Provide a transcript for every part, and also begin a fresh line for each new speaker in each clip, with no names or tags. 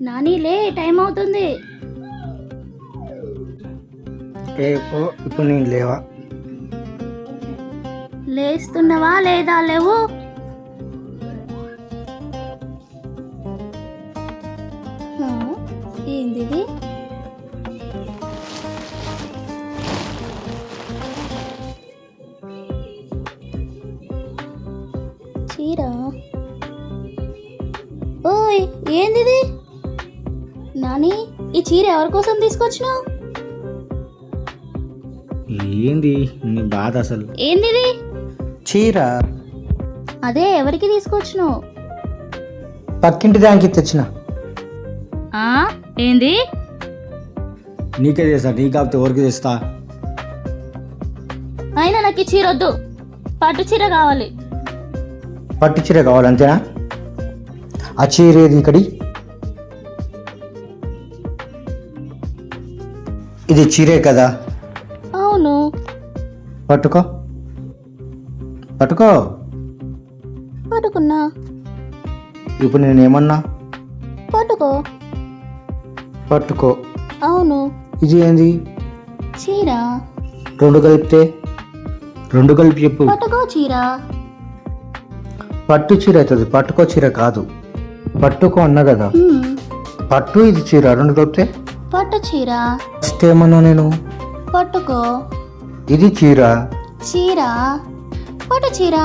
నాని లే, టైం అవుతుంది.
ఇప్పుడు నేను లేవా?
లేస్తున్నావా లేదా? లేవు. ఏంది చీర? ఓయ్ ఏంది నాని, ఈ చీర ఎవరి కోసం తీసుకొచ్చినావు?
ఏంది నీ బాధ అసలు?
ఏంది
చీర
అదే ఎవరికి తీసుకొచ్చినావు?
పక్కింటి దానికి తెచ్చిన.
ఏంది?
నీకే చేస్తా, నీ కాకపోతే ఎవరికి చేస్తా?
అయినా నాకు ఈ చీర వద్దు, పట్టు చీర కావాలి.
పట్టు చీర కావాలంతేనా? ఆ చీర ఏది ఇక్కడి? ఇది చీరే కదా?
అవును.
పట్టుకో పట్టుకో.
పట్టుకున్నా.
ఇప్పుడు నేనేమన్నా?
పట్టుకో.
పట్టుకో.
అవును.
ఇది ఏంది?
చీర.
రెండు కలిపి చెప్పు.
పట్టుకో చీర.
పట్టు చీర అవుతుంది, పట్టుకో చీర కాదు. పట్టుకో అన్నా కదా. పట్టు ఇది చీర, రెండు కలిపితే
పట్టు చీర.
ఫస్ట్ ఏమన్నా నేను?
పట్టుకో.
ఇది చీర.
చీర. పట్టు చీర.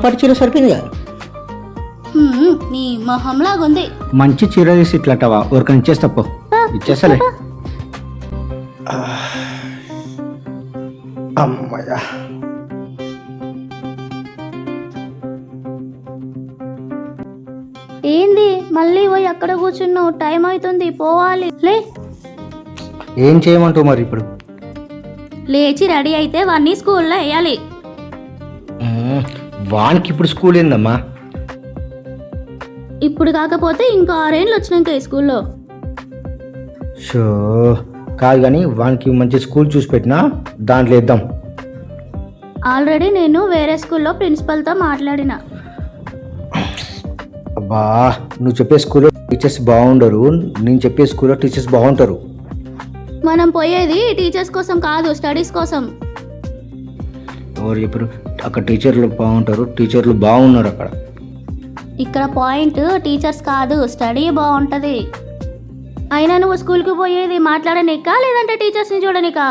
పట్టు చీర సరిపోయింది కదా.
నీ మొహంలాగుంది.
మంచి చీర తీసి ఇట్లటవా? ఎవరికైనా ఇచ్చేస్తాపో. ఇచ్చేస్తలే. అమ్మయ్యా.
ఏంది మళ్ళీ పోయి అక్కడ కూర్చున్నావు? టైం అవుతుంది, పోవాలి. లే.
ఏం చేయమంటావు మరి ఇప్పుడు?
లేచి రెడీ అయితే వాడిని స్కూల్లో వేయాలి.
వానికి ఇప్పుడు స్కూల్ ఏందమ్మా?
ఇప్పుడు కాకపోతే ఇంకా 6 ఏళ్ళు వచ్చినాక ఈ స్కూల్లో.
షో కాదు కానీ వానికి మంచి స్కూల్ చూసి పెట్టినా దాంట్లో వేద్దాం.
ఆల్రెడీ నేను వేరే స్కూల్లో ప్రిన్సిపల్తో మాట్లాడిన.
అబ్బా, నువ్వు చెప్పే స్కూల్లో టీచర్స్ బాగుండరు, నేను చెప్పే స్కూల్లో టీచర్స్ బాగుంటారు.
మనం పోయేది టీచర్స్ కోసం కాదు, స్టడీస్ కోసం.
ఎవరు చెప్పారు? అక్కడ టీచర్లు బాగుంటారు, టీచర్లు బాగున్నారు అక్కడ.
ఇక్కడ పాయింట్ టీచర్స్ కాదు, స్టడీ బాగుంటుంది. అయినా నువ్వు స్కూల్కి పోయేది మాట్లాడనీకా లేదంటే టీచర్స్ని చూడనీకా?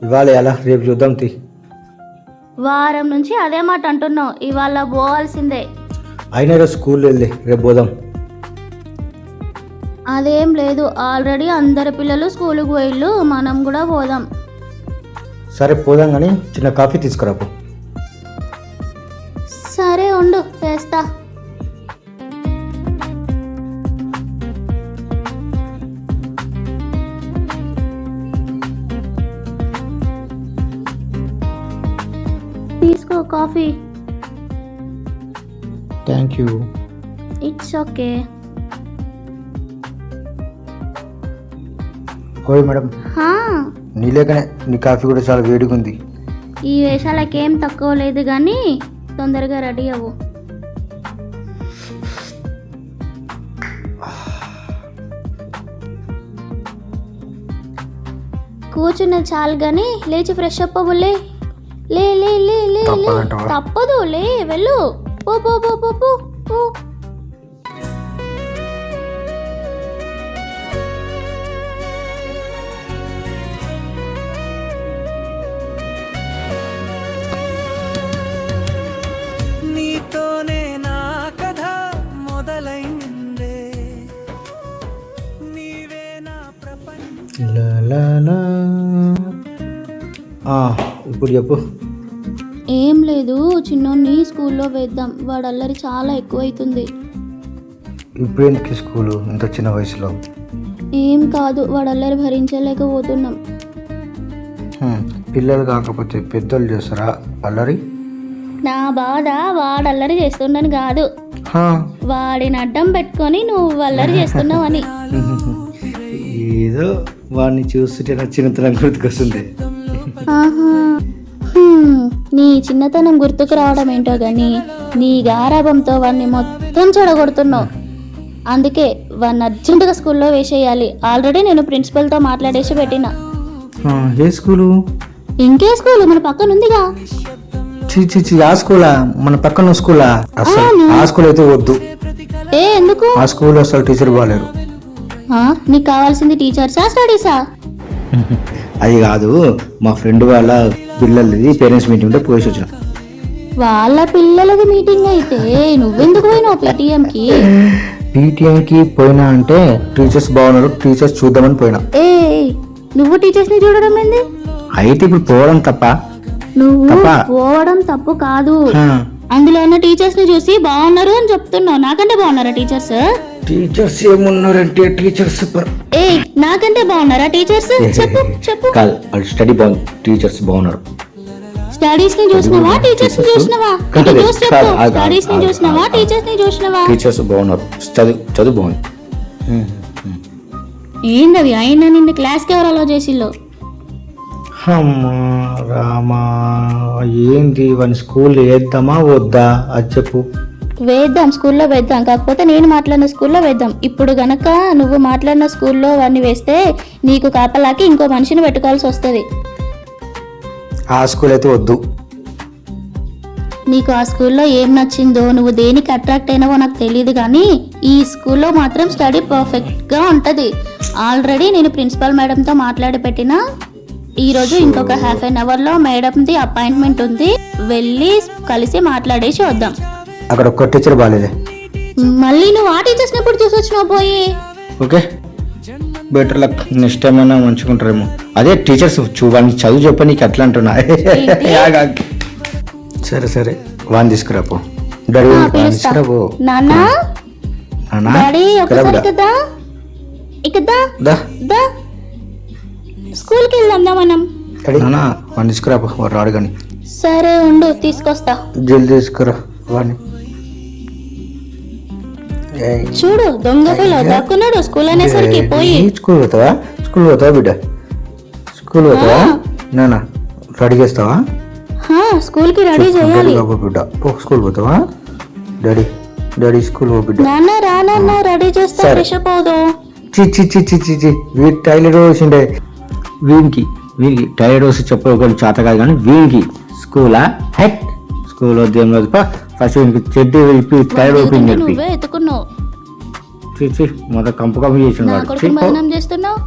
ఇవాళ ఎలా? రేపు చూద్దాం తీ.
వారం నుంచి అదే మాట అంటున్నావు, ఇవాళ పోవాల్సిందే.
అయినా రేపు స్కూల్ వెళ్ళి రేపు పోదాం.
అదేం లేదు, ఆల్రెడీ అందరి పిల్లలు స్కూల్కి పోయిళ్ళు, మనం కూడా పోదాం.
సరే పోదాం కానీ చిన్న కాఫీ తీసుకురాపు.
సరే ఉండు, చేస్తా. తీసుకో coffee.
Thank you.
It's okay.
ఓయ్ మేడం, నీలేకనే నీ కాఫీ కూడా చాలా వేడిగా ఉంది.
ఈ వేషాలకేం తక్కువ లేదు కానీ తొందరగా రెడీ అవ్వు. కూర్చున్న చాలు కానీ లేచి ఫ్రెష్ అప్ అవ్వులే. లే లే లే లే లే. తప్పదు, లే వెళ్ళు. పో పో పో పో పో పో.
నీతోనే నా కథ మొదలైందే, నీవే నా ప్రపంచం.
ఇప్పుడు చెప్పు.
ఏం లేదు, చిన్నోన్ని స్కూల్లో వేద్దాం, వాడు అల్లరి చాలా ఎక్కువైతుంది.
ఇప్పుడు ఎందుకు స్కూలు ఇంత చిన్న వయసులో?
ఏం కాదు, వాడు అల్లరి భరించలేకపోతున్నాం.
పిల్లలు కాకపోతే పెద్దలు చేస్తారా అల్లరి?
నా బాధ వాడు అల్లరి చేస్తుండని కాదు, వాడిని అడ్డం పెట్టుకొని నువ్వు అల్లరి చేస్తున్నావు అని.
ఏదో వాడిని చూస్తుంటే నా చిన్నతనం గుర్తుకొస్తుంది.
నీ చిన్నతనం గుర్తుకు రావడం ఏంటో గాని నీ గారాభంతో వాడిని మొత్తం చెడగొడుతున్నావు. అందుకే వాడిని అర్జెంటుగా స్కూల్లో వేసేయాలి. ఆల్రెడీ నేను ప్రిన్సిపల్తో మాట్లాడేసి పెట్టిన.
ఏ స్కూలు?
ఇంకే స్కూల్ మన పక్కన ఉందిగా.
చి ఆ స్కూలా? మన పక్కన స్కూలా? అసలు ఆ స్కూల్ అయితే వద్దు.
ఎందుకు?
ఆ స్కూల్ అసలు టీచర్ బాగాలేరు.
నీకు కావాల్సింది టీచర్సా స్టడీసా?
అది కాదు, మా ఫ్రెండ్ వాళ్ళ పిల్లలది పేరెంట్స్ మీటింగ్ ఉంటే పోయేసి వచ్చిన.
వాళ్ళ పిల్లలది మీటింగ్ అయితే నువ్వెందుకు పోయినావు పేటీఎంకి?
పీటీఎంకి పోయినా అంటే టీచర్స్ బాగున్నారు, టీచర్స్ చూద్దామని పోయినా.
నువ్వు టీచర్స్ ని చూడడం ఏంది?
అయితే ఇప్పుడు పోవడం తప్ప?
నువ్వు పోవడం తప్పు కాదు, అందులో ఉన్న టీచర్స్ ని చూసి బాగున్నారు అని చెప్తున్నావు. నాకంటే బాగున్నారా టీచర్స్?
టీచర్స్ ఏమున్నారంటే టీచర్స్
నాకంటే బాగున్నారా టీచర్స్? చెప్పు చెప్పు.
స్టడీ బాగుంది, టీచర్స్ బాగున్నారు.
స్టడీస్ ని చూసినావా టీచర్స్ ని చూసినావా? స్టడీస్ ని చూసినావా టీచర్స్ ని చూసినావా?
టీచర్స్ బాగున్నారు, చదువు బాగుంది.
ఏందవి అయినా నిన్ను క్లాస్ కి ఎవరు అలా చేసిల్లో?
అమ్మా రామా, ఏంది వాని స్కూల్ వేద్దామా వద్దా అది చెప్పు.
వేద్దాం, స్కూల్లో వేద్దాం. కాకపోతే నేను మాట్లాడిన స్కూల్లో వేద్దాం. ఇప్పుడు గనక నువ్వు మాట్లాడిన స్కూల్లో వాడిని వేస్తే నీకు కాపలాకి ఇంకో మనిషిని పెట్టుకోవాల్సి వస్తుంది.
ఆ స్కూల్ అయితే వద్దు.
నీకు ఆ స్కూల్లో ఏం నచ్చిందో, నువ్వు దేనికి అట్రాక్ట్ అయినావో నాకు తెలియదు, కానీ ఈ స్కూల్లో మాత్రం స్టడీ పర్ఫెక్ట్గా ఉంటుంది. ఆల్రెడీ నేను ప్రిన్సిపల్ మేడంతో మాట్లాడి పెట్టిన. ఈరోజు ఇంకొక హాఫ్ అన్ అవర్లో మేడంది అపాయింట్మెంట్ ఉంది, వెళ్ళి కలిసి మాట్లాడేసి వద్దాం.
అక్కడ ఒక్క టీచర్ బాగాలేదే.
మళ్ళీ నువ్వు ఆ టీచర్స్ని ఎప్పుడు చూసి వచ్చినావు పోయి?
Okay, better luck. Next time అయినా మంచుకుంటారేమో. అదే టీచర్స్ వాడిని చదువు చెప్ప, నీకు ఎట్లా అంటున్నా. సరే సరే, వాడిని తీసుకురాపో. డాడీ తీసుకురాపో.
నాన్న డాడీ ఒకసారి కదా ఇకదా స్కూల్కి వెళ్దాం మనం.
వాడిని తీసుకురాపో, వాడు రాడు కానీ.
సరే ఉండు, తీసుకొస్తా.
జల్దీ తీసుకురా వాడిని.
చూడు దొంగ పిల్ల దక్కున్నాడు స్కూల్ అనేసరికి. పోయి
స్కూల్ పోతావా బిడ్డ? స్కూల్ పోతావా? నానా రెడీ చేస్తావా?
స్కూల్ కి రెడీ చేయాలి
బిడ్డ. స్కూల్ పోతావా? డాడీ స్కూల్ పో బిడ్డ.
నాన్న రెడీ చేస్తా, ఫ్రెష్ అప్ అవుదాం.
వీడి టైలర్ వేసిండే. వీనికి టైలర్ వేసి చెప్పకూడదు, చేత కాదు కానీ వీనికి స్కూలా? హెక్ స్కూల్ వద్దు, ఏం లేదు. ఫస్ట్ వీనికి చెడ్డీ వెళ్ళి టైలర్ ఓపెన్ చెప్పి
నువ్వే ఎత్తుకున్నావు.
మొదటి కంపు చేసిన
బదనాం చేస్తున్నావు.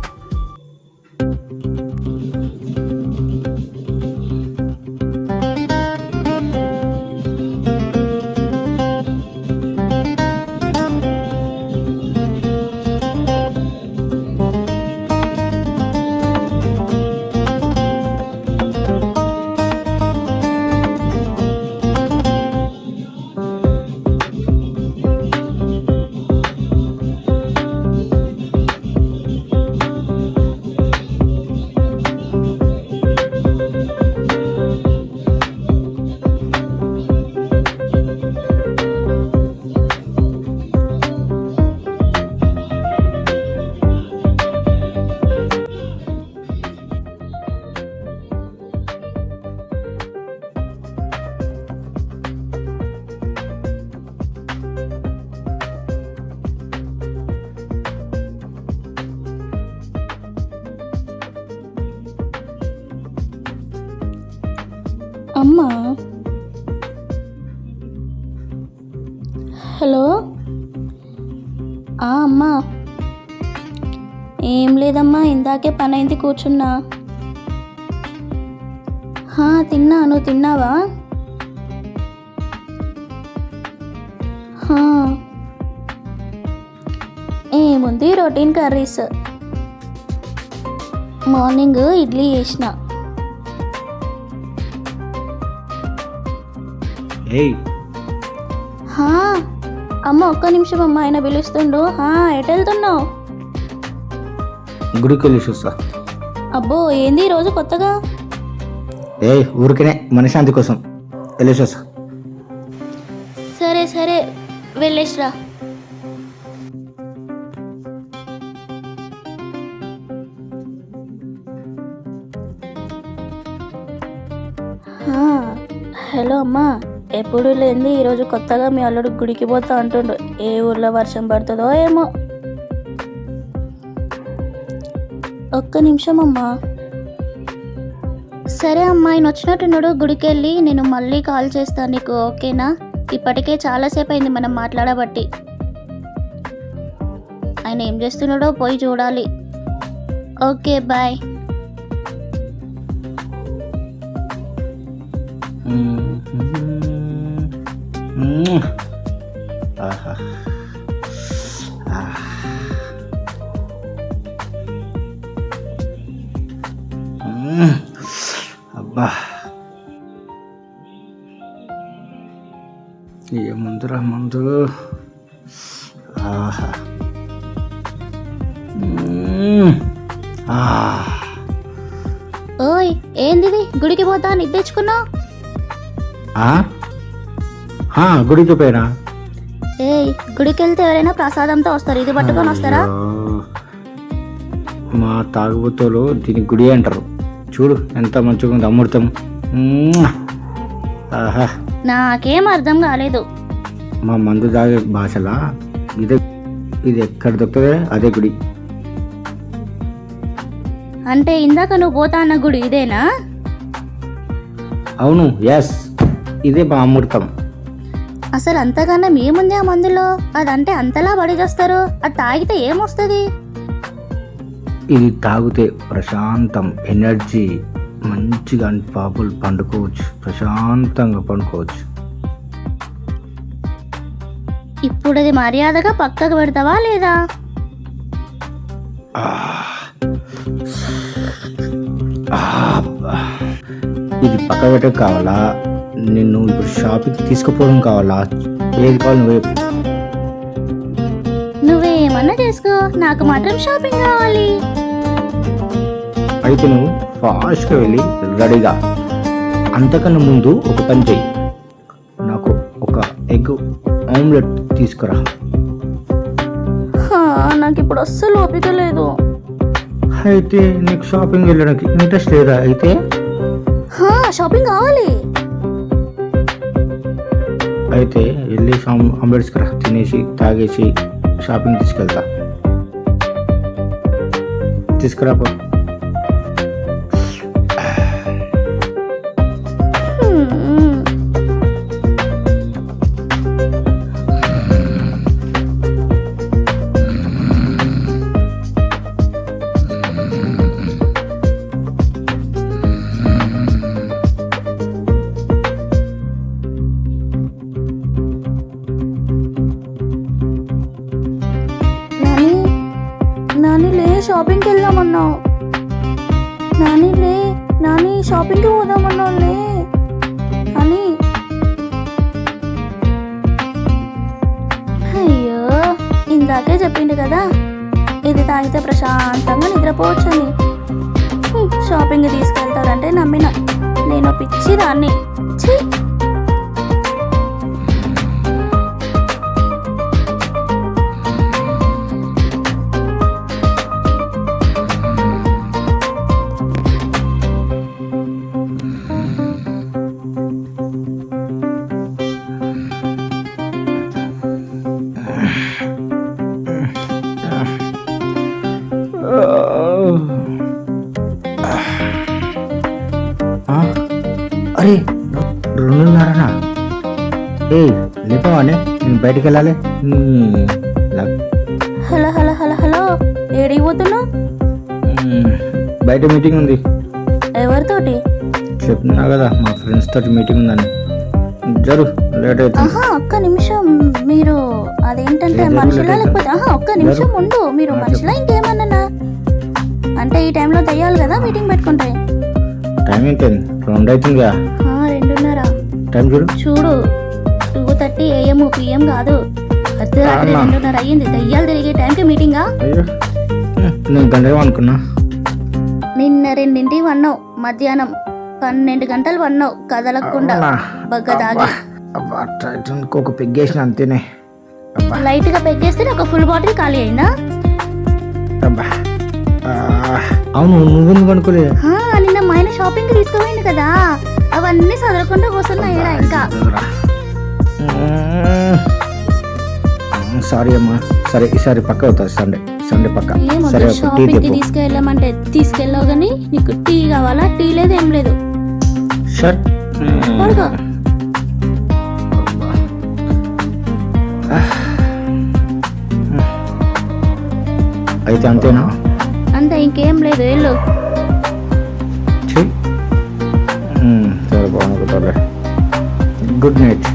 అమ్మా, హలో. అమ్మా, ఏం లేదమ్మా, ఇందాకే పని అయింది, కూర్చున్నా. తిన్నా, నువ్వు తిన్నావా? ఏముంది, రొటీన్ కర్రీస్. మార్నింగ్ ఇడ్లీ చేసిన. అమ్మ ఒక్క నిమిషం అమ్మ, ఆయన పిలుస్తుండు. ఎటు వెళ్తున్నావు?
గుడికి వెళ్ళి చూస్తా.
అబ్బో, ఏంది ఈరోజు కొత్తగా?
ఊరికనే మనశ్శాంతి కోసం వెళ్ళేసి వస్తా.
సరే సరే, వెళ్ళేసిరా. హలో అమ్మా, ఎప్పుడు లేనిది ఈరోజు కొత్తగా మీ అల్లుడు గుడికి పోతా అంటుండు. ఏ ఊర్లో వర్షం పడుతుందో ఏమో. ఒక్క నిమిషం అమ్మా. సరే అమ్మా, ఆయన వచ్చినట్టున్నాడు, గుడికి వెళ్ళి నేను మళ్ళీ కాల్ చేస్తాను నీకు, ఓకేనా? ఇప్పటికే చాలాసేపు అయింది మనం మాట్లాడబట్టి. ఆయన ఏం చేస్తున్నాడో పోయి చూడాలి. Okay boy.
ఆహా. అబ్బా, ఏముందిరా ముందు. ఆహా.
ఓయ్ ఏందిది, గుడికి పోతా అని తెచ్చుకున్నావు?
గుడికి పోయినా.
ఏయ్, గుడికి వెళ్తే ఎవరైనా ప్రసాదంతో వస్తారు, ఇది పట్టుకొని వస్తారా?
అయ్యో, మా తాగుబోతులు దీని గుడి అంటారు. చూడు ఎంత మంచిగా ఉంది, అమృతం. ఆహా.
నాకేం అర్థం కాలేదు.
మా మందు తాగే భాషలా ఇది ఎక్కడ దొరుకుతుందే అదే గుడి.
అంటే ఇందాక నువ్వు పోతా అన్న గుడి ఇదేనా?
అవును, ఎస్, ఇదే మా అమృతం.
అసలు అంతకన్నా మేముంది ఆ మందులో, అదంటే అంతలా పడిచేస్తారు. అది తాగితే ఏమొస్తుంది?
ఇది తాగితే ప్రశాంతం, ఎనర్జీ, మంచిగా పాపులు పండుకోవచ్చు, ప్రశాంతంగా పండుకోవచ్చు.
ఇప్పుడు అది మర్యాదగా పక్కకు పెడతావా లేదా?
ఇది పక్క పెట్టక కావాలా? నిన్ను ఇప్పుడు షాపింగ్ తీసుకుపోవడం కావాలా? ఏది కావాలి నువ్వే.
నువ్వేమన్నా చేసుకో, నాకు మాత్రం షాపింగ్ కావాలి.
అయితే నువ్వు ఫాస్ట్గా వెళ్ళి రెడీగా. అంతకన్నా ముందు ఒక పని చెయ్యి, నాకు ఒక ఎగ్ ఆమ్లెట్ తీసుకురా.
నాకు ఇప్పుడు అస్సలు ఓపిక లేదు.
అయితే నీకు షాపింగ్ వెళ్ళడానికి ఇంట్రెస్ట్ లేదా? అయితే
షాపింగ్ కావాలి.
అయితే వెళ్ళి ఆమ్లెట్ తీసుకురా, తినేసి తాగేసి షాపింగ్ తీసుకెళ్తా. తీసుకురాపో.
నాని లే, షాపింగ్కి వెళ్దామన్నావు. నాని లే, నాని షాపింగ్కి పోదామన్నావు, లే అని. అయ్యో, ఇందాకే చెప్పిండు కదా ఇది తాగితే ప్రశాంతంగా నిద్రపోవచ్చని. షాపింగ్ తీసుకెళ్తాడంటే నమ్మిన, నేను పిచ్చిదాన్ని. ఛీ.
అరే 2:30. ఏ లేపావానే, నేను బయటికి వెళ్ళాలి.
హలో హలో హలో హలో, ఏడికి పోతున్నావు?
బయట మీటింగ్ ఉంది.
ఎవరితోటి?
చెప్తున్నా కదా, మా ఫ్రెండ్స్ తోటి మీటింగ్ ఉందని. జరు, లేట్ అవుతుంది.
ఒక్క నిమిషం, మీరు అదేంటంటే మనుషులా లేకపోతే? ఒక్క నిమిషం ఉండు, మీరు మనుషులా ఇంకేమన్నా? అంటే ఈ టైంలో తెయ్యాలి కదా మీటింగ్ పెట్టుకుంటే.
టైం ఏంటండి? 2 అవుతుందిగా.
2:30.
టైం చూడు.
2:30 AM PM కాదు, అర్ధరాత్రి 2:30 అయ్యింది. దయ్యాలు తిరిగే టైంకి మీటింగా?
అయ్యో, నేను గంటగా అనుకున్నా.
నిన్న 2ంటికి వన్నావు, మధ్యాహ్నం 12 గంటలు వన్నావు కదలకుండా బగ్గ దాగి.
ఒక పెగ్గేసిన అంతేనే.
లైట్ గా పెగ్గేస్తే ఒక ఫుల్ బాటిల్ ఖాళీ అయిందా?
అవును, నువ్వు అనుకోలే.
నిన్న మా ఆయన షాపింగ్ తీసుకుపోయింది కదా, అవన్నీ చదవకుండా కూర్చున్నా ఇంకా.
సారీ అమ్మా, సరే ఈసారి పక్క అవుతుంది సండే పక్క.
ఏమో
సరే ఒక టీ
షాపింగ్కి
తెప్పు.
తీసుకెళ్ళామంటే తీసుకెళ్ళావు కానీ నీకు టీ కావాలా? టీ లేదు ఏం లేదు.
షర్ట్
పడుకో.
అయితే అంతేనా?
అంతే, ఇంకేం లేదు, వెళ్ళు.
చెయ్యి. సరే బాగుంటుంది. Good night.